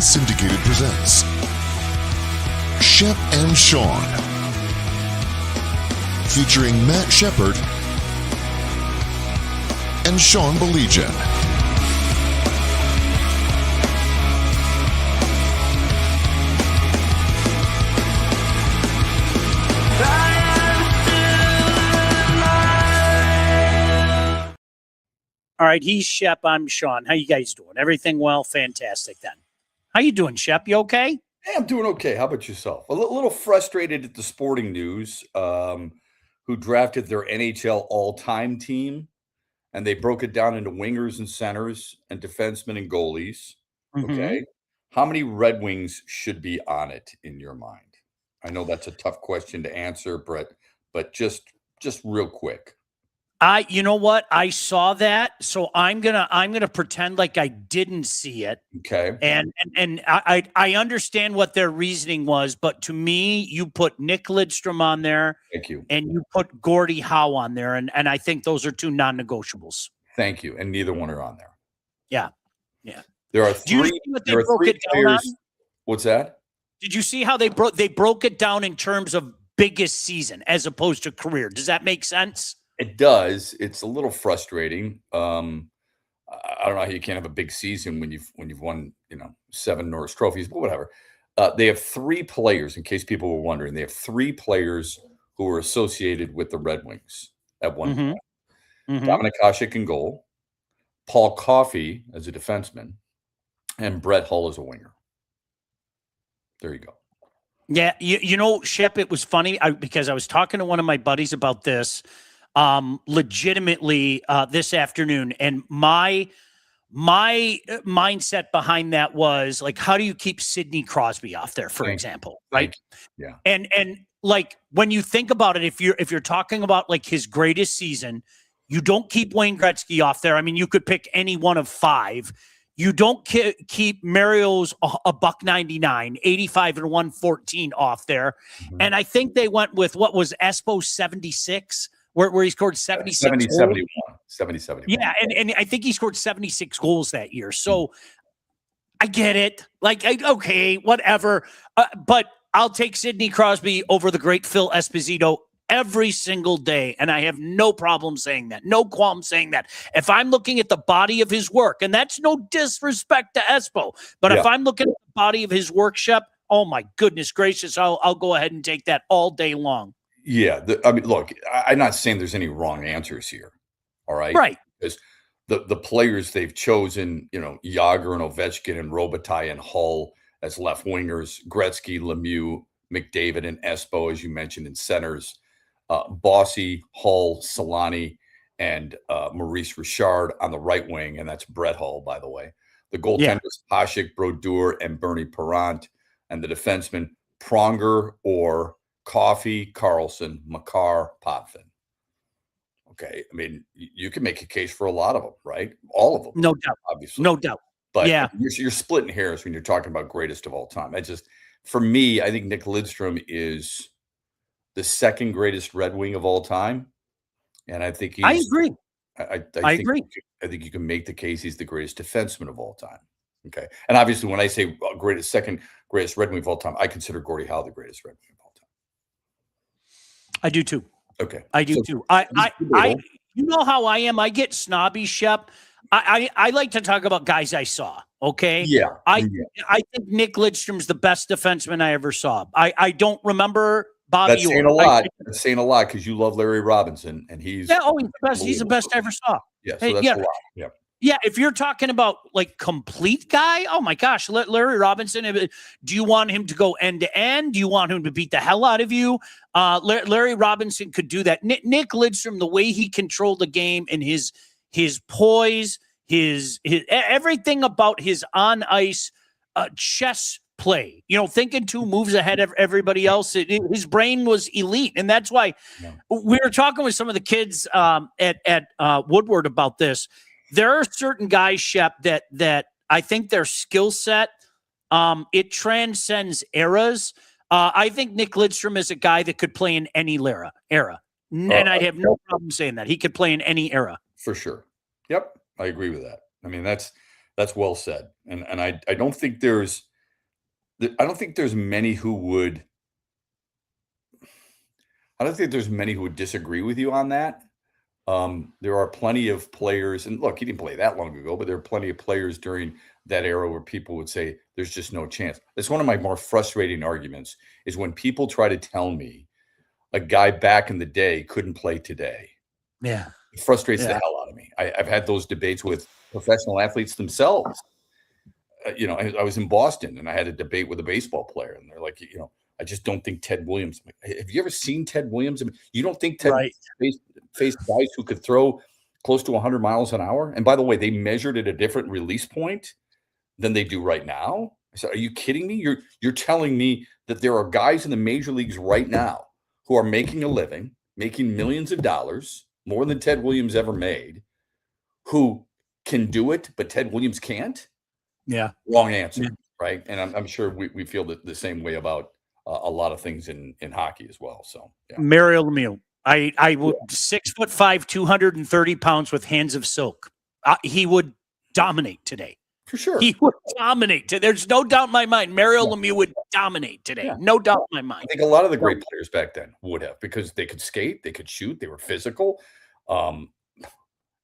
Syndicated presents Shep and Sean, featuring Matt Shepard and Sean Baligian. All right, he's Shep. I'm Sean. How you guys doing? Everything well? Fantastic then. How you doing, Shep? You okay? Hey, I'm doing okay. How about yourself? A little frustrated at the Sporting News, who drafted their NHL all-time team, and they broke it down into wingers and centers and defensemen and goalies. Okay. How many Red Wings should be on it in your mind? I know that's a tough question to answer, Brett, but just real quick. You know what? I saw that, so I'm gonna pretend like I didn't see it. Okay. And I understand what their reasoning was, but to me, you put Nick Lidstrom on there. Thank you. And you put Gordie Howe on there, and I think those are two non-negotiables. Thank you. And neither one are on there. Yeah. There are Do you three. see what they There are broke three it down on? players. What's that? Did you see how they broke it down in terms of biggest season as opposed to career? Does that make sense? It does. It's a little frustrating. I don't know how you can't have a big season when you've won, 7 Norris trophies, but whatever. They have 3 players, in case people were wondering. They have 3 players who were associated with the Red Wings at one point. Dominic Hasek in goal, Paul Coffey as a defenseman, and Brett Hull as a winger. There you go. Yeah, you know, Shep, it was funny because I was talking to one of my buddies about this legitimately this afternoon, and my mindset behind that was like, how do you keep Sidney Crosby off there, for example, right? Yeah. And like when you think about it, if you're talking about like his greatest season, you don't keep Wayne Gretzky off there. I mean, you could pick any one of 5. You don't keep Mario's a $1.99, 85 and 114 off there. And I think they went with what was Espo 76, where he scored 76 71. 71. Yeah, and I think he scored 76 goals that year. So I get it. Like, okay, whatever. But I'll take Sidney Crosby over the great Phil Esposito every single day, and I have no problem saying that, no qualm saying that. If I'm looking at the body of his work, and that's no disrespect to Espo, but if I'm looking at the body of his work, Shep, oh my goodness gracious, I'll go ahead and take that all day long. Yeah, I mean, look, I'm not saying there's any wrong answers here, all right? Right. Because the players they've chosen, Yager and Ovechkin and Robitaille and Hull as left wingers, Gretzky, Lemieux, McDavid, and Espo, as you mentioned, in centers. Bossy, Hull, Solani, and Maurice Richard on the right wing, and that's Brett Hull, by the way. The goaltenders, Hasek, Brodeur, and Bernie Parent, and the defensemen, Pronger or Coffey, Carlson, Makar, Potvin. Okay, I mean, you can make a case for a lot of them, right? All of them. No doubt. Obviously. No doubt. But yeah, you're splitting hairs when you're talking about greatest of all time. For me, I think Nick Lidstrom is the second greatest Red Wing of all time. And I think I agree. I agree. I think you can make the case he's the greatest defenseman of all time. Okay. And obviously when I say second greatest Red Wing of all time, I consider Gordie Howe the greatest Red Wing of all time. I do too. Okay. I do too. You know how I am. I get snobby, Shep. I like to talk about guys I saw. Okay. Yeah. I think Nick Lidstrom's the best defenseman I ever saw. I don't remember Bobby. That's saying a lot. That's saying a lot because you love Larry Robinson, and he's he's the best. He's the best I ever saw. Yeah, so that's a lot. Yeah. Yeah, if you're talking about like complete guy, oh my gosh, Larry Robinson. Do you want him to go end to end? Do you want him to beat the hell out of you? Larry Robinson could do that. Nick Lidstrom, the way he controlled the game and his poise, his everything about his on ice chess play, thinking 2 moves ahead of everybody else. His brain was elite. And that's why we were talking with some of the kids at Woodward about this. There are certain guys, Shep, that I think their skill set, it transcends eras. I think Nick Lidstrom is a guy that could play in any era. And I'd have no problem saying that. He could play in any era. For sure. Yep. I agree with that. I mean, that's well said. And I don't think there's I don't think there's many who would. I don't think there's many who would disagree with you on that. There are plenty of players, and look, he didn't play that long ago, but there are plenty of players during that era where people would say there's just no chance. That's one of my more frustrating arguments is when people try to tell me a guy back in the day couldn't play today. Yeah. It frustrates the Yeah. hell out of me. I've had those debates with professional athletes themselves. I was in Boston and I had a debate with a baseball player, and they're like, I just don't think Ted Williams. I'm like, have you ever seen Ted Williams? I mean, you don't think Ted Right. faced guys who could throw close to 100 miles an hour? And by the way, they measured at a different release point than they do right now. I said, are you kidding me? You're telling me that there are guys in the major leagues right now who are making a living, making millions of dollars, more than Ted Williams ever made, who can do it, but Ted Williams can't? Yeah. Wrong answer, Yeah. right? And I'm sure we feel the same way about a lot of things in hockey as well. So, yeah. Mario Lemieux. I would 6'5", 230 pounds with hands of silk. He would dominate today. For sure. He would dominate. There's no doubt in my mind. Mario Lemieux would dominate today. Yeah. No doubt in my mind. I think a lot of the great players back then would have, because they could skate, they could shoot, they were physical.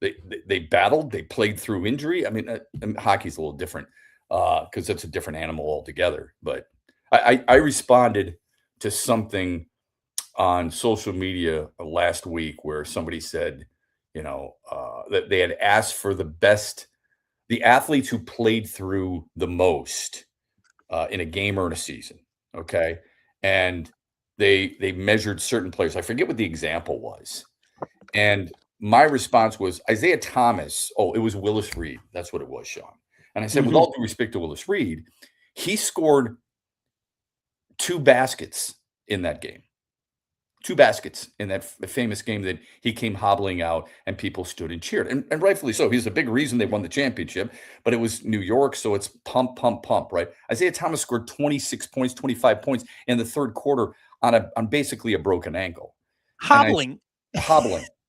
They battled, they played through injury. I mean, hockey's a little different because it's a different animal altogether. But I responded to something on social media last week where somebody said, that they had asked for the athletes who played through the most in a game or in a season. Okay. And they measured certain players. I forget what the example was. And my response was Isaiah Thomas. Oh, it was Willis Reed. That's what it was, Sean. And I said, with all due respect to Willis Reed, he scored 2 baskets in that game. 2 baskets in that famous game that he came hobbling out and people stood and cheered. And rightfully so. He's a big reason they won the championship, but it was New York, so it's pump, pump, pump, right? Isaiah Thomas scored 26 points, 25 points in the third quarter on basically a broken ankle. Hobbling.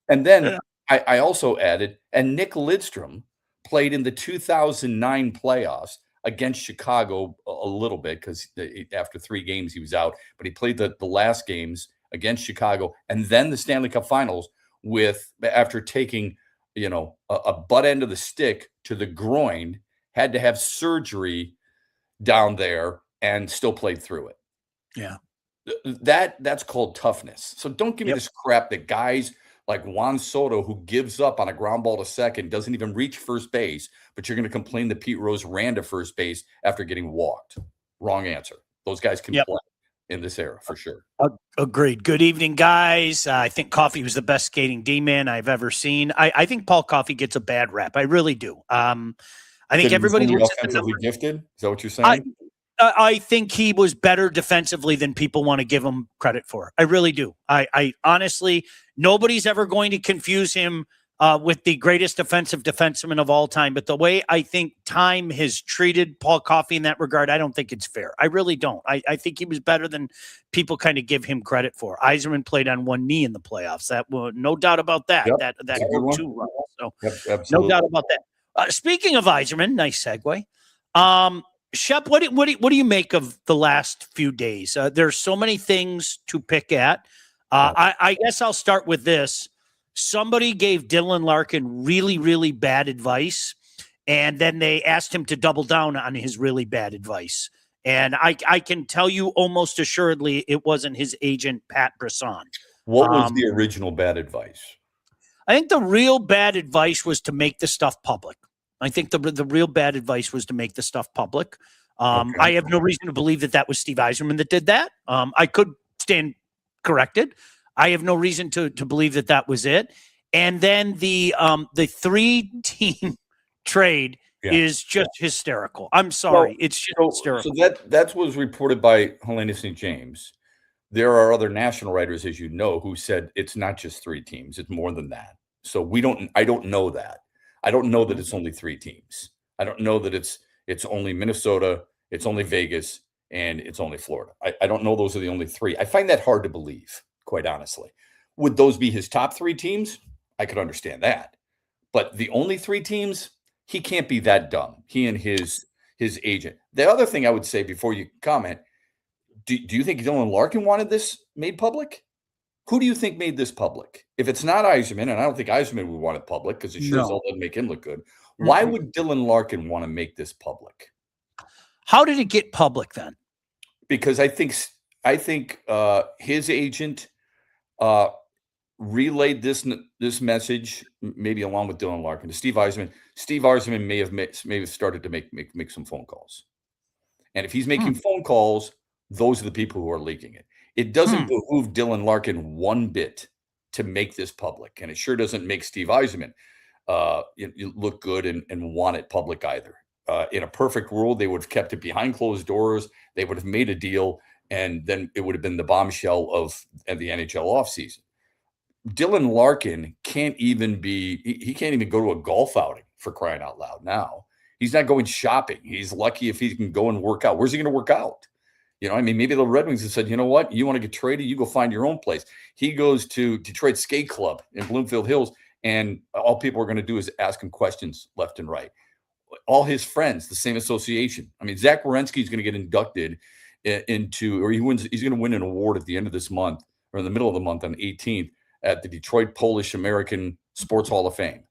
And then I also added, and Nick Lidstrom played in the 2009 playoffs against Chicago a little bit because after 3 games he was out, but he played the last games against Chicago and then the Stanley Cup Finals after taking, a butt end of the stick to the groin, had to have surgery down there and still played through it. Yeah. That's called toughness. So don't give me this crap that guys like Juan Soto, who gives up on a ground ball to second, doesn't even reach first base, but you're going to complain that Pete Rose ran to first base after getting walked. Wrong answer. Those guys can play in this era for sure. Agreed. Good evening, guys. I think Coffey was the best skating D-man I've ever seen. I think Paul Coffey gets a bad rap. I really do. I think everybody looks at the numbers. Gifted. Is that what you're saying? I think he was better defensively than people want to give him credit for. I really do. I honestly, nobody's ever going to confuse him with the greatest defensive defenseman of all time. But the way I think time has treated Paul Coffey in that regard, I don't think it's fair. I really don't. I think he was better than people kind of give him credit for. Yzerman played on one knee in the playoffs. That no doubt about that. Yep. That worked too well. So no doubt about that. Speaking of Yzerman, nice segue. Shep, what do you make of the last few days? There's so many things to pick at. I guess I'll start with this. Somebody gave Dylan Larkin really, really bad advice, and then they asked him to double down on his really bad advice. And I can tell you almost assuredly it wasn't his agent, Pat Brisson. What was the original bad advice? I think the real bad advice was to make the stuff public. I think the real bad advice was to make the stuff public. Okay. I have no reason to believe that was Steve Yzerman that did that. I could stand corrected. I have no reason to believe that was it. And then the 3-team trade is just hysterical. I'm sorry. It's just hysterical. So that was reported by Helena St. James. There are other national writers, as you know, who said it's not just 3 teams. It's more than that. So I don't know that. I don't know that it's only 3 teams. I don't know that it's only Minnesota, it's only Vegas, and it's only Florida. I don't know those are the only 3. I find that hard to believe, quite honestly. Would those be his top 3 teams? I could understand that. But the only 3 teams, he can't be that dumb. He and his his agent. The other thing I would say before you comment, do you think Dylan Larkin wanted this made public? Who do you think made this public? If it's not Yzerman, and I don't think Yzerman would want it public because it sure as hell doesn't make him look good. Why would Dylan Larkin want to make this public? How did it get public then? Because I think his agent relayed this message maybe along with Dylan Larkin to Steve Yzerman. Steve Yzerman may have started to make some phone calls, and if he's making phone calls, those are the people who are leaking it. It doesn't behoove Dylan Larkin one bit to make this public, and it sure doesn't make Steve Yzerman you look good and want it public either. In a perfect world, they would have kept it behind closed doors. They would have made a deal, and then it would have been the bombshell of the NHL offseason. Dylan Larkin can't even go to a golf outing, for crying out loud now. He's not going shopping. He's lucky if he can go and work out. Where's he going to work out? Maybe the Red Wings have said, you know what? You want to get traded? You go find your own place. He goes to Detroit Skate Club in Bloomfield Hills, and all people are going to do is ask him questions left and right. All his friends, the same association. Zach Werenski is going to get inducted into, or he's going to win an award at the end of this month, or in the middle of the month on the 18th at the Detroit Polish American Sports Hall of Fame.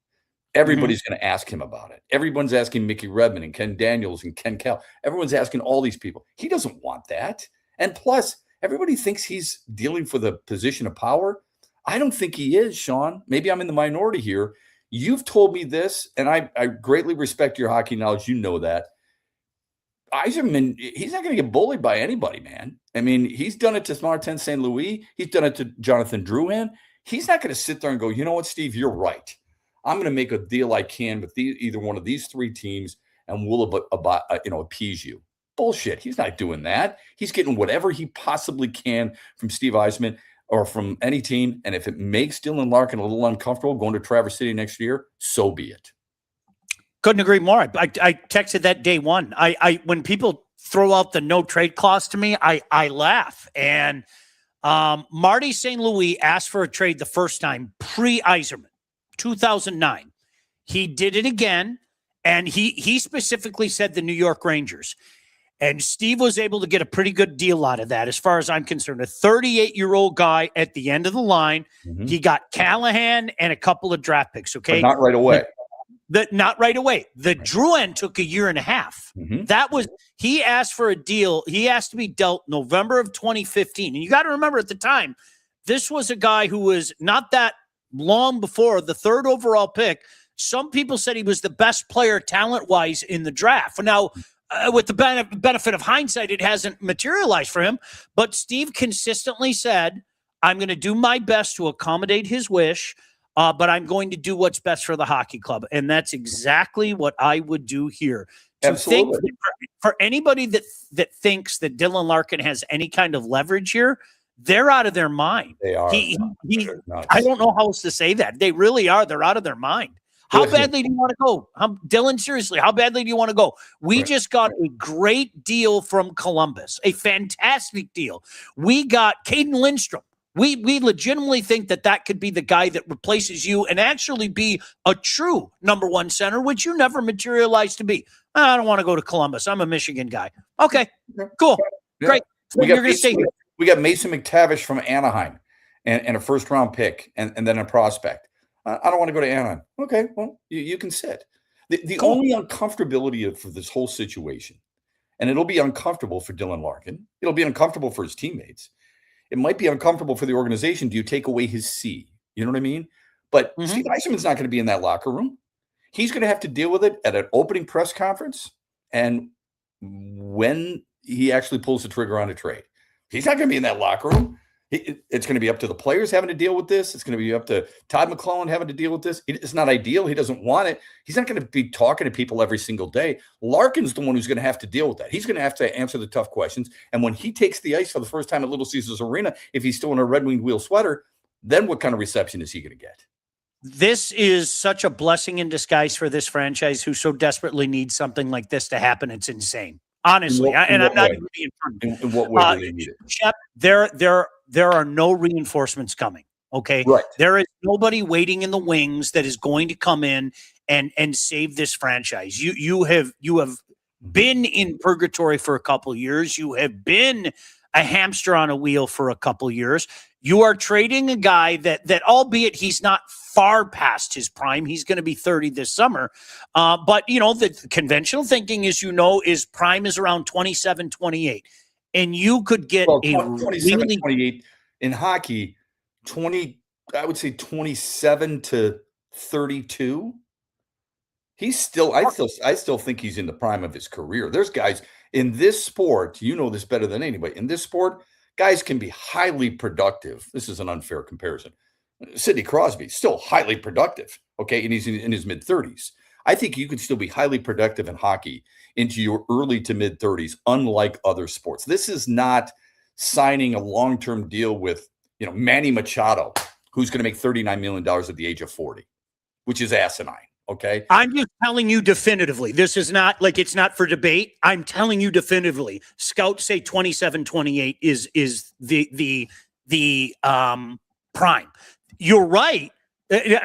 Everybody's going to ask him about it. Everyone's asking Mickey Redmond and Ken Daniels and Ken Kell. Everyone's asking all these people. He doesn't want that. And plus, everybody thinks he's dealing for the position of power. I don't think he is, Sean. Maybe I'm in the minority here. You've told me this, and I greatly respect your hockey knowledge. You know that. Yzerman, he's not going to get bullied by anybody, man. He's done it to Martin St. Louis. He's done it to Jonathan Drouin. He's not going to sit there and go, you know what, Steve, you're right. I'm going to make a deal I can with either one of these three teams, and we'll appease you. Bullshit. He's not doing that. He's getting whatever he possibly can from Steve Yzerman or from any team. And if it makes Dylan Larkin a little uncomfortable going to Traverse City next year, so be it. Couldn't agree more. I texted that day one. When people throw out the no trade clause to me, I laugh. And Marty St. Louis asked for a trade the first time pre-Yzerman. 2009. He did it again, and he specifically said the New York Rangers. And Steve was able to get a pretty good deal out of that, as far as I'm concerned. A 38-year-old guy at the end of the line. He got Callahan and a couple of draft picks, okay? But not right away. Not right away. The Drouin took a year and a half. He asked for a deal. He asked to be dealt November of 2015. And you got to remember at the time, this was a guy who was not that long before the third overall pick. Some people said he was the best player talent-wise in the draft. Now, with the benefit of hindsight, it hasn't materialized for him. But Steve consistently said, I'm going to do my best to accommodate his wish, but I'm going to do what's best for the hockey club. And that's exactly what I would do here. Absolutely. To think for anybody that thinks that Dylan Larkin has any kind of leverage here, they're out of their mind. They are. I don't know how else to say that. They really are. They're out of their mind. How badly do you want to go? Dylan, seriously, how badly do you want to go? We just got a great deal from Columbus, a fantastic deal. We got Caden Lindstrom. We legitimately think that could be the guy that replaces you and actually be a true number one center, which you never materialized to be. I don't want to go to Columbus. I'm a Michigan guy. Okay, cool. Great. You're going to stay here. We got Mason McTavish from Anaheim and a first-round pick and then a prospect. I don't want to go to Anaheim. Okay, well, you can sit. The only uncomfortability for this whole situation, and it'll be uncomfortable for Dylan Larkin. It'll be uncomfortable for his teammates. It might be uncomfortable for the organization. Do you take away his C? You know what I mean? But Steve Yzerman's not going to be in that locker room. He's going to have to deal with it at an opening press conference and when he actually pulls the trigger on a trade. He's not going to be in that locker room. It's going to be up to the players having to deal with this. It's going to be up to Todd McClellan having to deal with this. It's not ideal. He doesn't want it. He's not going to be talking to people every single day. Larkin's the one who's going to have to deal with that. He's going to have to answer the tough questions. And when he takes the ice for the first time at Little Caesars Arena, if he's still in a Red Winged Wheel sweater, then what kind of reception is he going to get? This is such a blessing in disguise for this franchise who so desperately needs something like this to happen. It's insane. Honestly, I'm not even being funny. In what way do they need it? Shep, there are no reinforcements coming. Okay, right. There is nobody waiting in the wings that is going to come in and save this franchise. You have been in purgatory for a couple years. You have been a hamster on a wheel for a couple years. You are trading a guy that albeit he's not far past his prime, he's going to be 30 this summer. But, the conventional thinking is prime is around 27, 28. And you could get 27, 28 in hockey, I would say 27 to 32. He's still, I still think he's in the prime of his career. There's guys in this sport, you know this better than anybody. In this sport, guys can be highly productive. This is an unfair comparison. Sidney Crosby, still highly productive, okay? And he's in his mid-30s. I think you can still be highly productive in hockey into your early to mid-30s, unlike other sports. This is not signing a long-term deal with, Manny Machado, who's going to make $39 million at the age of 40, which is asinine. Okay. I'm just telling you definitively. This is not like it's not for debate. I'm telling you definitively. Scouts say 27, 28 is the prime. You're right.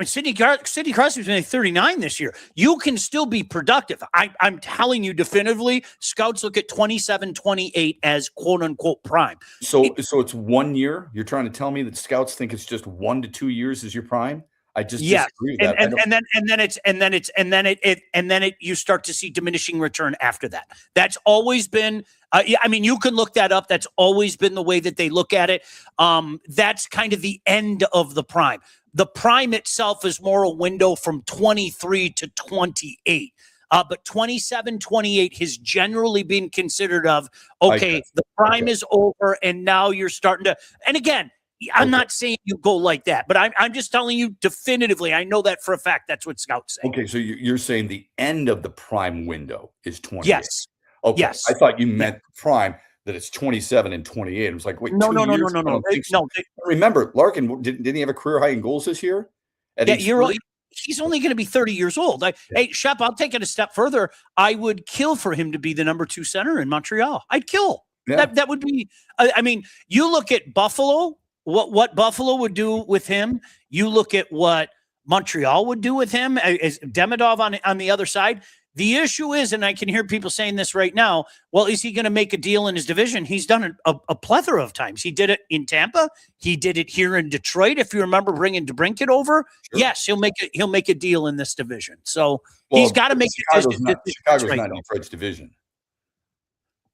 Sidney Crosby's been 39 this year. You can still be productive. I'm telling you definitively, scouts look at 27, 28 as quote unquote prime. So it's 1 year. You're trying to tell me that scouts think it's just 1 to 2 years is your prime? I just disagree with that. And then you start to see diminishing return after that. That's always been. You can look that up. That's always been the way that they look at it. That's kind of the end of the prime. The prime itself is more a window from 23 to 28. But 27, 28 has generally been considered of, okay, the prime is over, and now you're starting to. And again, I'm not saying you go like that, but I'm just telling you definitively. I know that for a fact. That's what scouts say. Okay, so you're saying the end of the prime window is 28. Yes. Okay. Yes. I thought you meant prime that it's 27 and 28. I was like, wait, no. Remember, Larkin didn't he have a career high in goals this year? He's only going to be 30 years old. Hey, Shep, I'll take it a step further. I would kill for him to be the number 2 center in Montreal. I'd kill. Yeah. That would be. You look at Buffalo. What Buffalo would do with him, you look at what Montreal would do with him, as Demidov on the other side. The issue is, and I can hear people saying this right now, well, is he going to make a deal in his division? He's done it a plethora of times. He did it in Tampa. He did it here in Detroit. If you remember bringing DeBrincat over, sure. Yes, he'll make a deal in this division. So he's got to make a decision. Chicago's not in Detroit's division.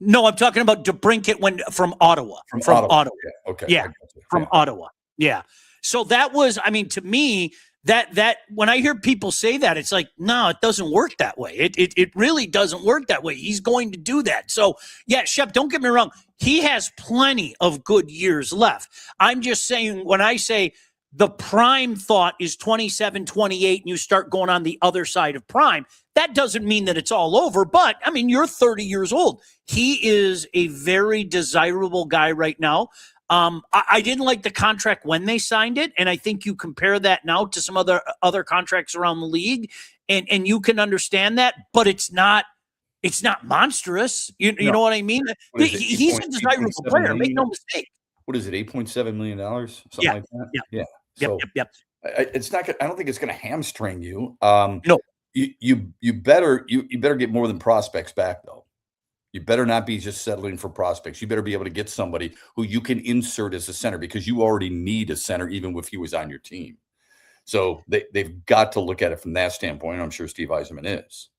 No, I'm talking about DeBrincat from Ottawa. From Ottawa. Yeah. Okay. Yeah. From Ottawa. Yeah. So that was, to me, that when I hear people say that, it's like, no, it doesn't work that way. It really doesn't work that way. He's going to do that. So yeah, Shep, don't get me wrong. He has plenty of good years left. I'm just saying, when I say the prime thought is 27, 28, and you start going on the other side of prime, that doesn't mean that it's all over. But you're 30 years old. He is a very desirable guy right now. I didn't like the contract when they signed it, and I think you compare that now to some other contracts around the league, and you can understand that, but it's not monstrous. You know what I mean? He's a desirable player. Make no mistake. What is it? $8.7 million, something like that. Yeah. So yep. It's not. I don't think it's going to hamstring you. No. You better get more than prospects back, though. You better not be just settling for prospects. You better be able to get somebody who you can insert as a center, because you already need a center, even if he was on your team. So they've got to look at it from that standpoint. I'm sure Steve Yzerman is.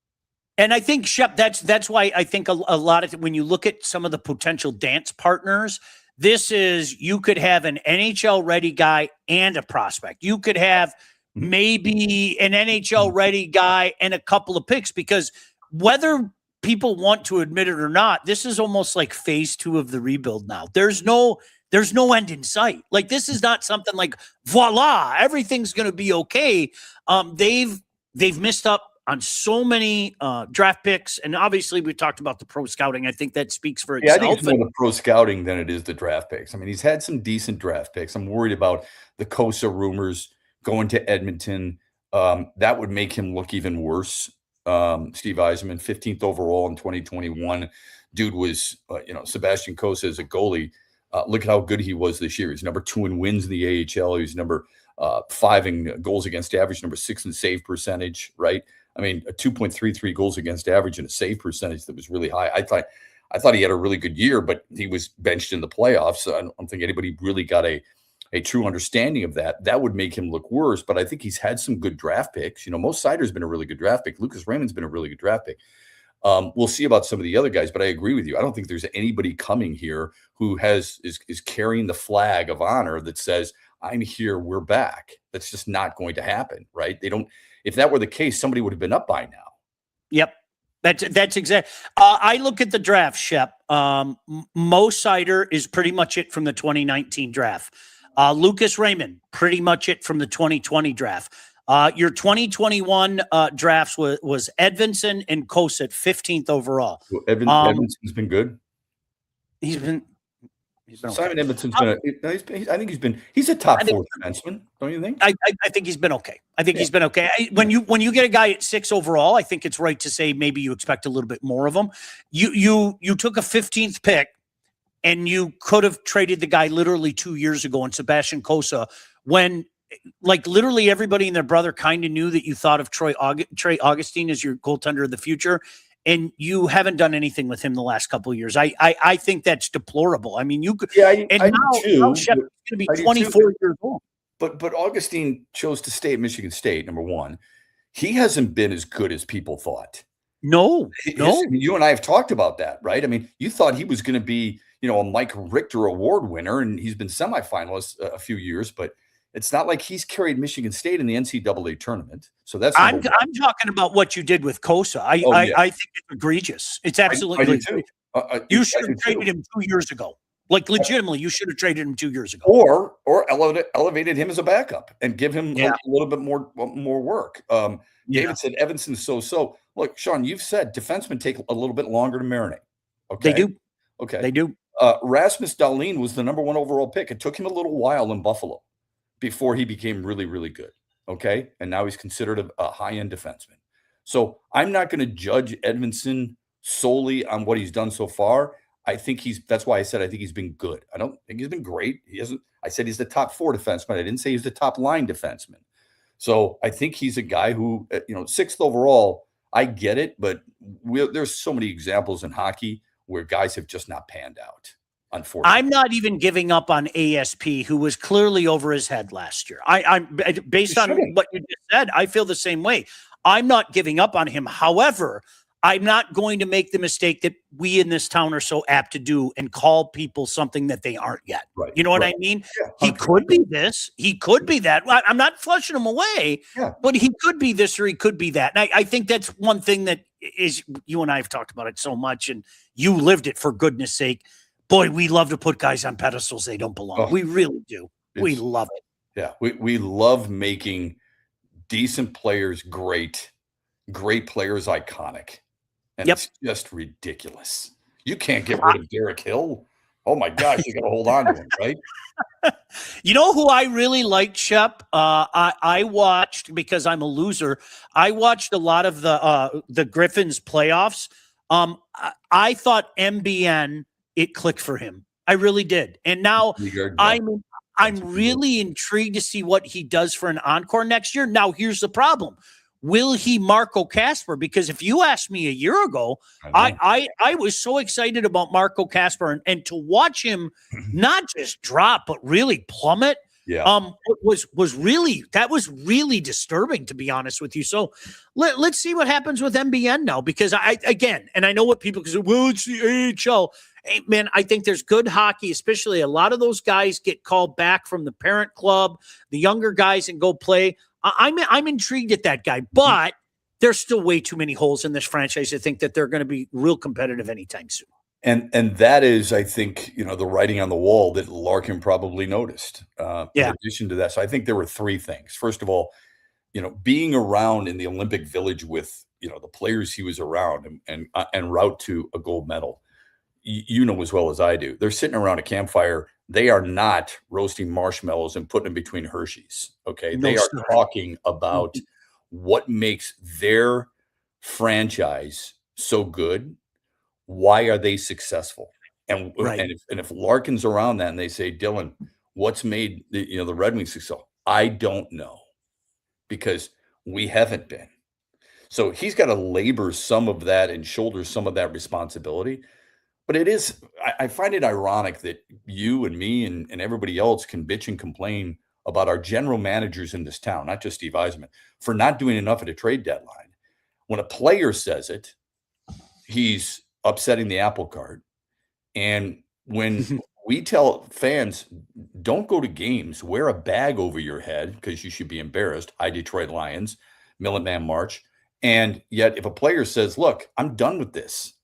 And I think, Shep, that's why I think a lot of when you look at some of the potential dance partners, this is, you could have an NHL ready guy and a prospect. You could have maybe an NHL ready guy and a couple of picks, because whether people want to admit it or not, this is almost like phase 2 of the rebuild now. There's no end in sight. Like, this is not something like, voila, everything's going to be okay. They've missed up on so many draft picks, and obviously we talked about the pro scouting. I think that speaks for itself. Yeah, I think it's more the pro scouting than it is the draft picks. He's had some decent draft picks. I'm worried about the Kosa rumors going to Edmonton. That would make him look even worse. Steve Yzerman, 15th overall in 2021. Dude was, Sebastian Kosa as a goalie. Look at how good he was this year. He's number 2 in wins in the AHL. He's number 5 in goals against average, number 6 in save percentage, right? I mean, a 2.33 goals against average and a save percentage that was really high. I thought he had a really good year, but he was benched in the playoffs. So I don't think anybody really got a true understanding of that. That would make him look worse. But I think he's had some good draft picks. You know, Mo Seider's been a really good draft pick. Lucas Raymond's been a really good draft pick. We'll see about some of the other guys, but I agree with you. I don't think there's anybody coming here who is carrying the flag of honor that says, I'm here, we're back. That's just not going to happen, right? They don't. If that were the case, somebody would have been up by now. Yep. That's exact. I look at the draft, Shep. Mo Seider is pretty much it from the 2019 draft. Lucas Raymond, pretty much it from the 2020 draft. Your 2021 drafts was Edvinsson and Kosa at 15th overall. Well, Edvinsson's been good. He's been okay. Simon Edvinsson's been he's a top 4 defenseman, don't you think? I think he's been okay. I think he's been okay. When you get a guy at 6 overall, I think it's right to say maybe you expect a little bit more of him. You took a 15th pick, and you could have traded the guy literally 2 years ago in Sebastian Kosa, when like literally everybody and their brother kind of knew that you thought of Trey Augustine as your goaltender of the future. And you haven't done anything with him the last couple of years. I think that's deplorable. I mean, you could. Yeah, now Shep is going to be 24 years old. But Augustine chose to stay at Michigan State. Number one, he hasn't been as good as people thought. No. You and I have talked about that, right? I mean, you thought he was going to be, a Mike Richter Award winner, and he's been semifinalist a few years, but it's not like he's carried Michigan State in the NCAA tournament. So that's I'm talking about what you did with Kosa. I think it's egregious. It's absolutely. I do too. You should have traded him 2 years ago. Like legitimately, you should have traded him 2 years ago. Or elevated him as a backup and give him a little bit more work. David said Evanson's so. Look, Sean, you've said defensemen take a little bit longer to marinate. Okay, they do. Okay, they do. Rasmus Dahlin was the number 1 overall pick. It took him a little while in Buffalo before he became really, really good. Okay. And now he's considered a high-end defenseman. So I'm not going to judge Edvinsson solely on what he's done so far. I think that's why I said I think he's been good. I don't think he's been great. I said he's the top 4 defenseman. I didn't say he's the top line defenseman. So I think he's a guy who, 6th overall, I get it, but there's so many examples in hockey where guys have just not panned out. Unfortunately, I'm not even giving up on ASP, who was clearly over his head last year. I'm based on what you just said. I feel the same way. I'm not giving up on him. However, I'm not going to make the mistake that we in this town are so apt to do and call people something that they aren't yet. Right. You know what I mean? Yeah, he could be this. He could be that. I'm not flushing him away, but he could be this or he could be that. And I think that's one thing that is, you and I have talked about it so much, and you lived it, for goodness sake. Boy, we love to put guys on pedestals they don't belong. We really do. We love it. Yeah, we love making decent players great players iconic. And it's just ridiculous. You can't get rid of Derek Hill. Oh, my gosh, you got to hold on to him, right? You know who I really liked, Shep? I watched, because I'm a loser, I watched a lot of the Griffins playoffs. I thought MBN, it clicked for him. I really did. And now I'm really intrigued to see what he does for an encore next year. Now, here's the problem. Will he Marco Kasper? Because if you asked me a year ago, I was so excited about Marco Kasper, and to watch him not just drop, but really plummet. Was really disturbing, to be honest with you. So let's see what happens with MBN now, because I know what people say, well, it's the AHL. Hey, man, I think there's good hockey, especially a lot of those guys get called back from the parent club, the younger guys, and go play. I'm intrigued at that guy, but there's still way too many holes in this franchise to think that they're going to be real competitive anytime soon. And that is, I think, the writing on the wall that Larkin probably noticed. In addition to that, so I think there were 3 things. First of all, being around in the Olympic Village with the players he was around and route to a gold medal. You know as well as I do. They're sitting around a campfire. They are not roasting marshmallows and putting them between Hershey's. Okay, they are talking about what makes their franchise so good. Why are they successful? And if Larkin's around that and they say, Dylan, what's made the Red Wings successful? I don't know, because we haven't been. So he's got to labor some of that and shoulder some of that responsibility. But it is, I find it ironic that you and me and everybody else can bitch and complain about our general managers in this town, not just Steve Eisman, for not doing enough at a trade deadline. When a player says it, he's upsetting the apple cart. And when we tell fans, don't go to games, wear a bag over your head because you should be embarrassed. Hi, Detroit Lions, Minuteman March. And yet, if a player says, look, I'm done with this,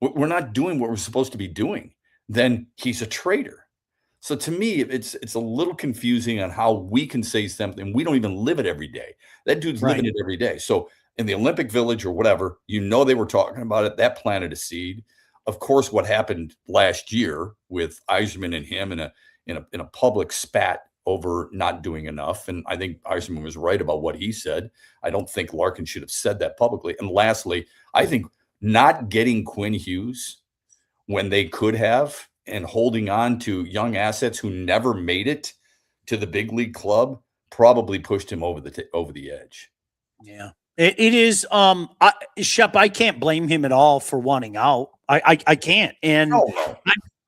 we're not doing what we're supposed to be doing, then he's a traitor. So to me, it's a little confusing on how we can say something. We don't even live it every day. That dude's living it every day. So in the Olympic Village or whatever, they were talking about it. That planted a seed. Of course, what happened last year with Eisman and him in a public spat over not doing enough, and I think Eisman was right about what he said. I don't think Larkin should have said that publicly. And lastly, I think not getting Quinn Hughes when they could have and holding on to young assets who never made it to the big league club probably pushed him over the edge. Yeah. It is, Shep, I can't blame him at all for wanting out. I can't. And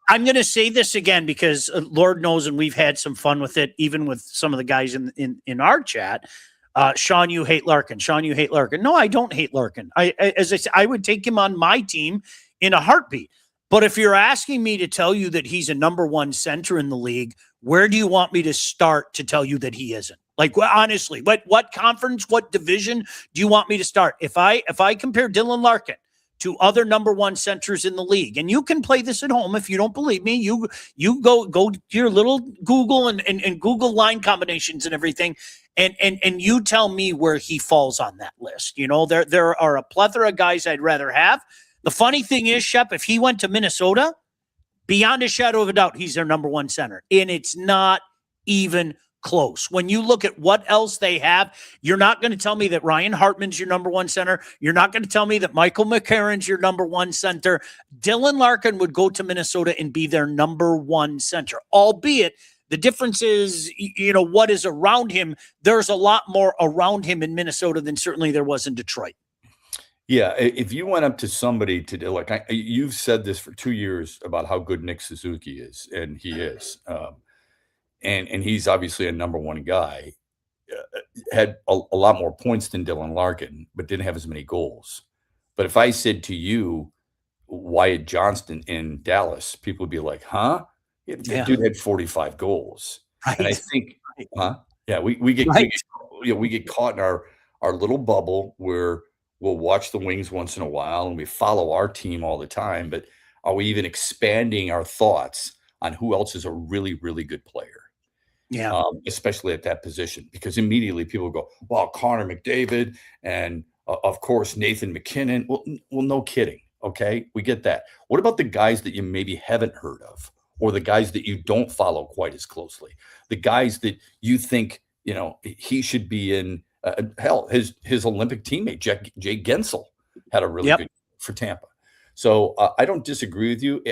I'm going to say this again because Lord knows, and we've had some fun with it, even with some of the guys in our chat. Sean, you hate Larkin. Sean, you hate Larkin. No, I don't hate Larkin. As I said, I would take him on my team in a heartbeat. But if you're asking me to tell you that he's a number one center in the league, where do you want me to start to tell you that he isn't? Like, honestly, what conference, what division do you want me to start? If I compare Dylan Larkin to other number one centers in the league, and you can play this at home if you don't believe me, you go to your little Google and Google line combinations and everything, and you tell me where he falls on that list. There are a plethora of guys I'd rather have. The funny thing is, Shep, if he went to Minnesota, beyond a shadow of a doubt, he's their number one center. And it's not even close. When you look at what else they have, you're not going to tell me that Ryan Hartman's your number one center. You're not going to tell me that Michael McCarron's your number one center. Dylan Larkin would go to Minnesota and be their number one center, albeit the difference is, what is around him. There's a lot more around him in Minnesota than certainly there was in Detroit. Yeah, if you went up to somebody today, like you've said this for 2 years about how good Nick Suzuki is, and he is, and he's obviously a number one guy, had a lot more points than Dylan Larkin, but didn't have as many goals. But if I said to you, Wyatt Johnston in Dallas, people would be like, huh? That dude had 45 goals. Right. And I think, huh? Yeah, we get caught in our little bubble where we'll watch the Wings once in a while and we follow our team all the time. But are we even expanding our thoughts on who else is a really, really good player? Yeah. Especially at that position, because immediately people go, well, Connor McDavid and of course, Nathan McKinnon. Well, no kidding. Okay. We get that. What about the guys that you maybe haven't heard of, or the guys that you don't follow quite as closely? The guys that you think, he should be in, hell, his Olympic teammate, Jay Gensel, had a really good for Tampa. So I don't disagree with you.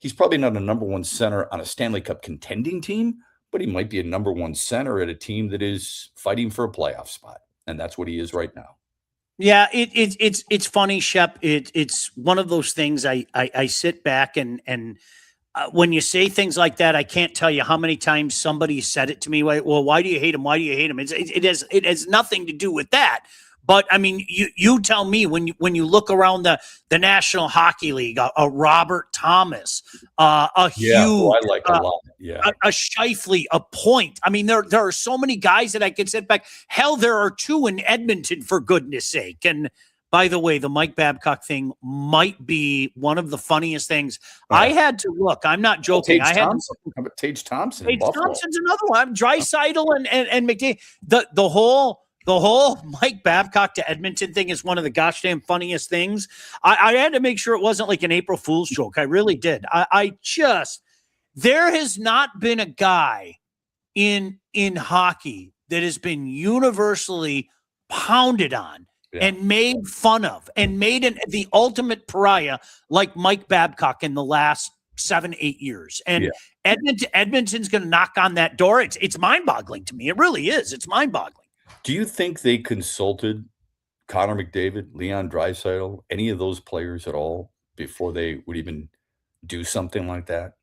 He's probably not a number one center on a Stanley Cup contending team, but he might be a number one center at a team that is fighting for a playoff spot. And that's what he is right now. Yeah, it's funny, Shep. It's one of those things I sit back and when you say things like that, I can't tell you how many times somebody said it to me. Well, why do you hate him? Why do you hate him? It has nothing to do with that. But I mean, you tell me when you look around the National Hockey League, a Robert Thomas, a Hughes, I like a lot. Yeah, a Scheifele, a Point. I mean, there are so many guys that I could sit back. Hell, there are two in Edmonton, for goodness sake. And by the way, the Mike Babcock thing might be one of the funniest things. I had to look. I'm not joking. How about Tage Thompson? Tage Thompson's another one. Draisaitl and McDavid. The whole Mike Babcock to Edmonton thing is one of the gosh damn funniest things. I had to make sure it wasn't like an April Fool's joke. I really did. There has not been a guy in hockey that has been universally pounded on and made fun of and made the ultimate pariah like Mike Babcock in the last 7-8 years. And Edmonton's going to knock on that door. It's mind-boggling to me. It really is. It's mind-boggling. Do you think they consulted Connor McDavid, Leon Draisaitl, any of those players at all before they would even do something like that?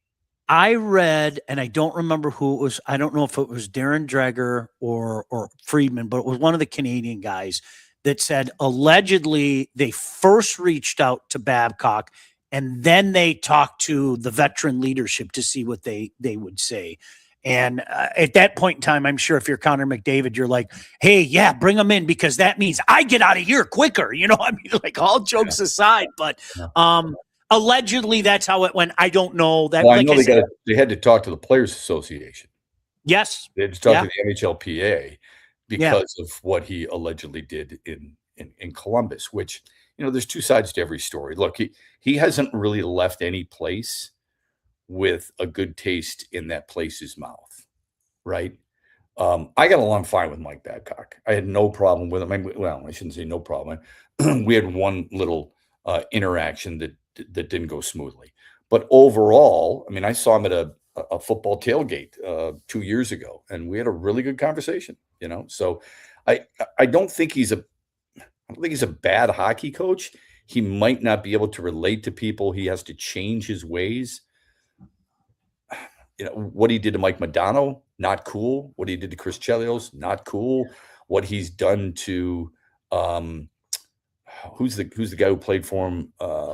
I read, and I don't remember who it was. I don't know if it was Darren Dreger or Friedman, but it was one of the Canadian guys that said allegedly they first reached out to Babcock and then they talked to the veteran leadership to see what they would say. And at that point in time, I'm sure if you're Connor McDavid, you're like, hey, yeah, bring him in because that means I get out of here quicker. You know, I mean, like all jokes aside, but allegedly that's how it went. I don't know that. Well, I like know I said, they had to talk to the Players Association. yes. They had to talk to the NHLPA because of what he allegedly did in Columbus, which, you know, there's two sides to every story. Look, he hasn't really left any place with a good taste in that place's mouth, right? I got along fine with Mike Babcock. I had no problem with him. Well, I shouldn't say no problem. We had one little interaction that didn't go smoothly. But overall, I mean, I saw him at a football tailgate 2 years ago, and we had a really good conversation, you know? So I don't think he's a bad hockey coach. He might not be able to relate to people. He has to change his ways. You know, what he did to Mike Modano, not cool. What he did to Chris Chelios, not cool. What he's done to who's the guy who played for him?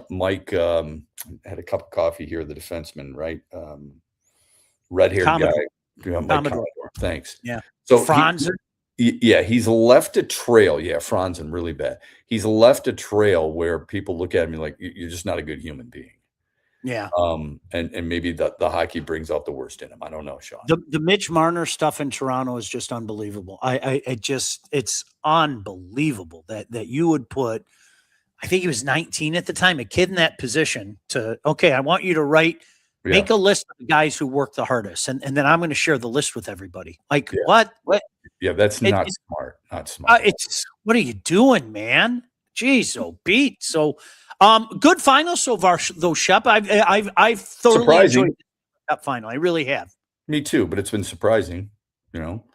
Mike had a cup of coffee here, the defenseman, right? Red-haired Commodore. guy. Mike Commodore. Thanks. Yeah. So Franzen. he's left a trail. Yeah, Franzen, really bad. He's left a trail where people look at me like, you're just not a good human being. Yeah. And maybe the hockey brings out the worst in him. I don't know, Sean. The Mitch Marner stuff in Toronto is just unbelievable. It's unbelievable that you would put, I think he was 19 at the time, a kid in that position to, okay, I want you to make a list of the guys who work the hardest. And then I'm going to share the list with everybody. Like what? Yeah, that's not smart. Not smart. What are you doing, man? Jeez, Pete. So, good final so far, though, Shep. I've thoroughly enjoyed that final. I really have. Me too, but it's been surprising. You know,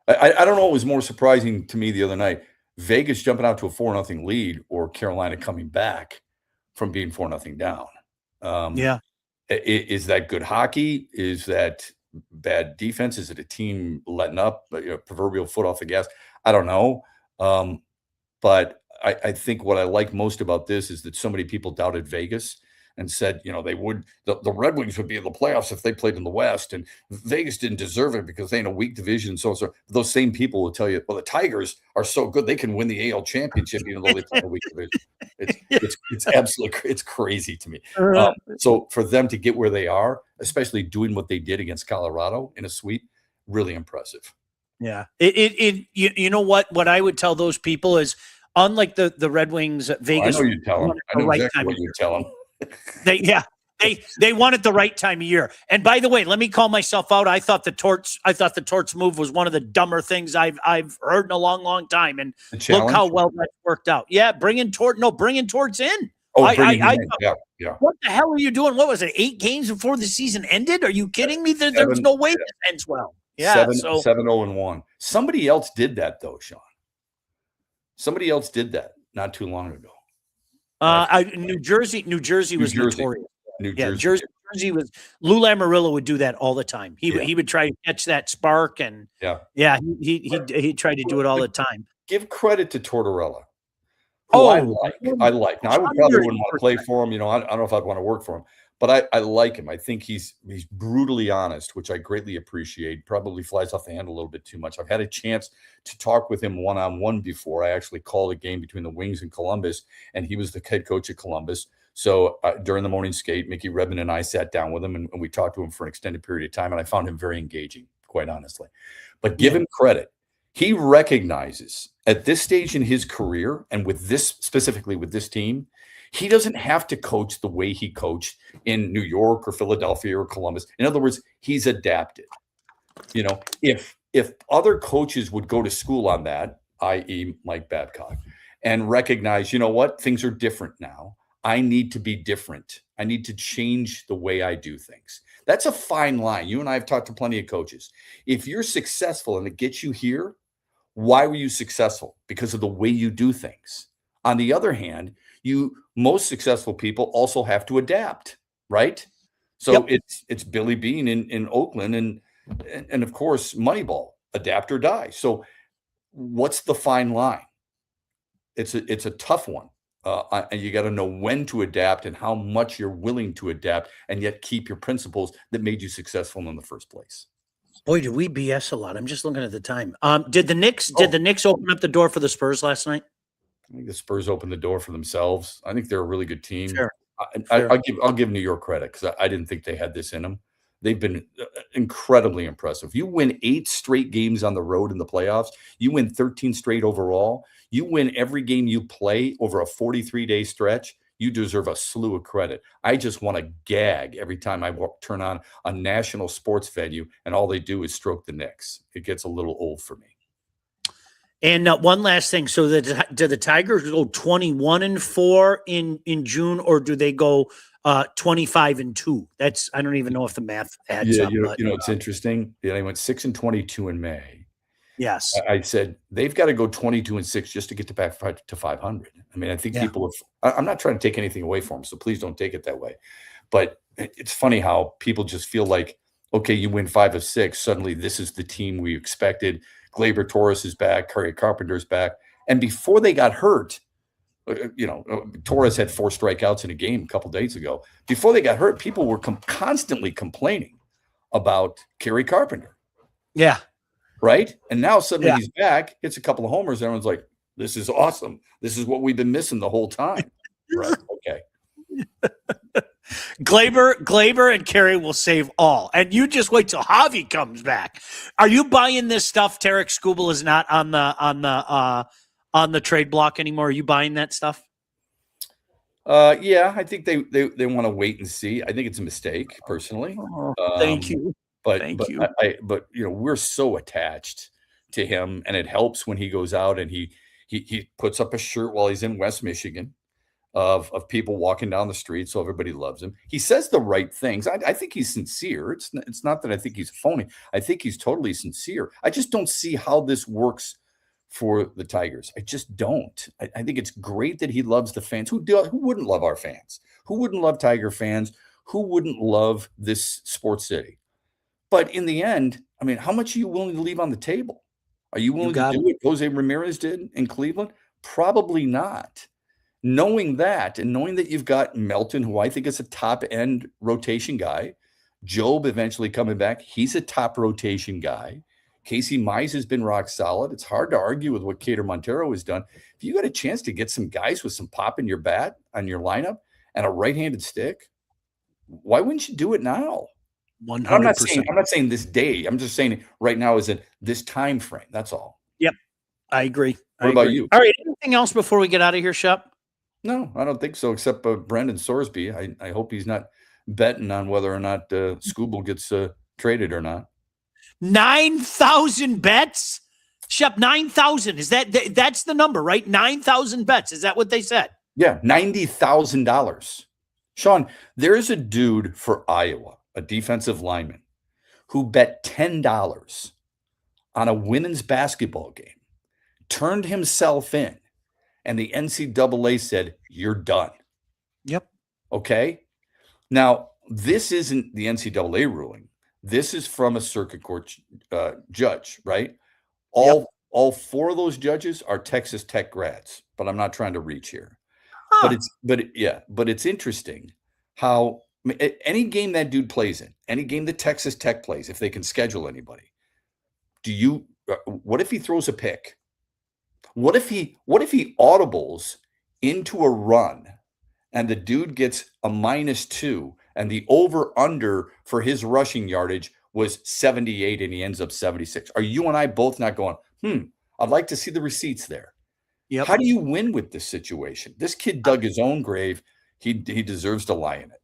I don't know what was more surprising to me the other night: Vegas jumping out to a 4-0 lead, or Carolina coming back from being 4-0 down. Is that good hockey? Is that bad defense? Is it a team letting up, proverbial foot off the gas? I don't know, but I think what I like most about this is that so many people doubted Vegas and said, you know, the Red Wings would be in the playoffs if they played in the West, and Vegas didn't deserve it because they in a weak division. So those same people will tell you, well, the Tigers are so good they can win the AL championship even though they play in a weak division. It's absolutely, it's crazy to me. So for them to get where they are, especially doing what they did against Colorado in a sweep, really impressive. Yeah, you know what I would tell those people is, unlike the Red Wings, Vegas. I know you tell them. I know exactly what you tell them. They won at the right time of year. And by the way, let me call myself out. I thought the Torts move was one of the dumber things I've heard in a long, long time. And look how well that worked out. Yeah, bringing Torts in. Oh, yeah. What the hell are you doing? What was it? 8 games before the season ended? Are you kidding me? There's no way this ends well. Yeah, 7-0-1. Somebody else did that though, Sean. Somebody else did that not too long ago. New Jersey was notorious. Jersey was Lou Lamoriello would do that all the time. He would try to catch that spark, and he tried to do it all the time. Give credit to Tortorella. I like. Now I would probably wouldn't want to play for him. You know, I don't know if I'd want to work for him, but I like him. I think he's brutally honest, which I greatly appreciate. Probably flies off the handle a little bit too much. I've had a chance to talk with him one-on-one before. I actually called a game between the Wings and Columbus, and he was the head coach at Columbus. So during the morning skate, Mickey Redmond and I sat down with him, and we talked to him for an extended period of time, and I found him very engaging, quite honestly. But give him credit. He recognizes at this stage in his career, and specifically with this team, he doesn't have to coach the way he coached in New York or Philadelphia or Columbus. In other words, he's adapted. You know, if other coaches would go to school on that, i.e. Mike Babcock, and recognize, you know what, things are different now. I need to be different. I need to change the way I do things. That's a fine line. You and I have talked to plenty of coaches. If you're successful and it gets you here, Why were you successful? Because of the way you do things. On the other hand, most successful people also have to adapt, right? So Yep. it's Billy Bean in Oakland and of course Moneyball, adapt or die. So what's the fine line? It's a tough one. And you got to know when to adapt and how much you're willing to adapt and yet keep your principles that made you successful in the first place. Boy, did we BS a lot. I'm just looking at the time. Did the Knicks open up the door for the Spurs last night? I think the Spurs opened the door for themselves. I think they're a really good team. Sure. I'll give New York credit because I didn't think they had this in them. They've been incredibly impressive. You win 8 straight games on the road in the playoffs. You win 13 straight overall. You win every game you play over a 43-day stretch. You deserve a slew of credit. I just want to gag every time I turn on a national sports venue and all they do is stroke the Knicks. It gets a little old for me. And one last thing. So do the Tigers go 21-4 in June, or do they go 25-2? That's, I don't even know if the math adds up. It's interesting. Yeah, they went 6-22 in May. Yes. I said they've got to go 22-6 just to get back to 500. I mean, I think people I'm not trying to take anything away from them, so please don't take it that way. But it's funny how people just feel like, okay, you win 5 of 6, suddenly this is the team we expected. Glaber Torres is back, Curry Carpenter's back. And before they got hurt, Torres had 4 strikeouts in a game a couple days ago. Before they got hurt, people were constantly complaining about Kerry Carpenter. Yeah. Right? And now suddenly he's back, hits a couple of homers. Everyone's like, this is awesome. This is what we've been missing the whole time. Right. Okay. Glaber and Kerry will save all. And you just wait till Javi comes back. Are you buying this stuff? Tarek Skubal is not on the trade block anymore. Are you buying that stuff? Yeah, I think they want to wait and see. I think it's a mistake, personally. Thank you. But we're so attached to him, and it helps when he goes out and he puts up a shirt while he's in West Michigan of people walking down the street, so everybody loves him. He says the right things. I think he's sincere. It's not that I think he's phony. I think he's totally sincere. I just don't see how this works for the Tigers. I just don't. I think it's great that he loves the fans. Who wouldn't love our fans? Who wouldn't love Tiger fans? Who wouldn't love this sports city? But in the end, I mean, how much are you willing to leave on the table? Are you willing to do what Jose Ramirez did in Cleveland? Probably not. Knowing that, and knowing that you've got Melton, who I think is a top-end rotation guy, Job eventually coming back, he's a top rotation guy. Casey Mize has been rock solid. It's hard to argue with what Cater Montero has done. If you got a chance to get some guys with some pop in your bat on your lineup and a right-handed stick, why wouldn't you do it now? 100%. I'm not saying this day. I'm just saying right now is in this time frame. That's all. Yep, I agree. What about you? All right. Anything else before we get out of here, Shep? No, I don't think so. Except Brendan Sorsby. I hope he's not betting on whether or not Skubal gets traded or not. 9,000 bets, Shep. 9,000 is that's the number, right? 9,000 bets. Is that what they said? Yeah, $90,000. Sean, there's a dude for Iowa, a defensive lineman, who bet $10 on a women's basketball game, turned himself in, and the NCAA said, you're done. Yep. Okay? Now, this isn't the NCAA ruling. This is from a circuit court judge, right? All 4 of those judges are Texas Tech grads, but I'm not trying to reach here. Huh. But it's interesting how any game that dude plays in, any game that Texas Tech plays, if they can schedule anybody, what if he throws a pick? What if he audibles into a run and the dude gets a -2 and the over-under for his rushing yardage was 78 and he ends up 76? Are you and I both not going, I'd like to see the receipts there? Yep. How do you win with this situation? This kid dug his own grave. He deserves to lie in it.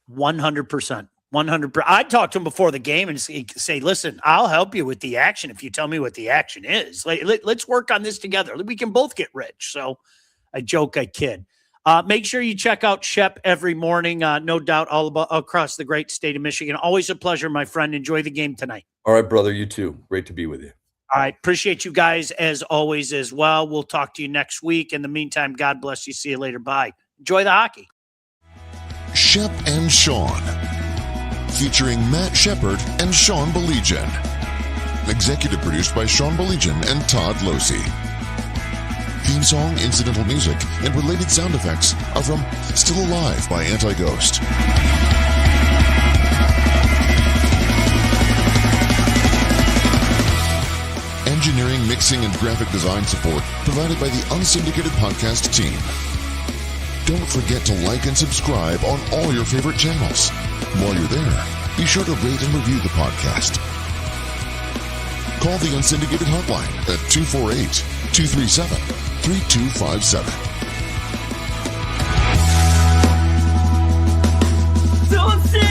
100%. 100%. I'd talk to him before the game and say, listen, I'll help you with the action if you tell me what the action is. Let's work on this together. We can both get rich. So I joke, I kid. Make sure you check out Shep every morning. No doubt all across the great state of Michigan. Always a pleasure, my friend. Enjoy the game tonight. All right, brother. You too. Great to be with you. All right. Appreciate you guys as always as well. We'll talk to you next week. In the meantime, God bless you. See you later. Bye. Enjoy the hockey. Shep and Sean, featuring Matt Shepard and Sean Baligian. Executive produced by Sean Baligian and Todd Losey. Theme song, incidental music, and related sound effects are from Still Alive by Anti-Ghost. Engineering, mixing, and graphic design support provided by the Unsyndicated Podcast team. Don't forget to like and subscribe on all your favorite channels. While you're there, be sure to rate and review the podcast. Call the Unsyndicated hotline at 248-237-3257. Don't say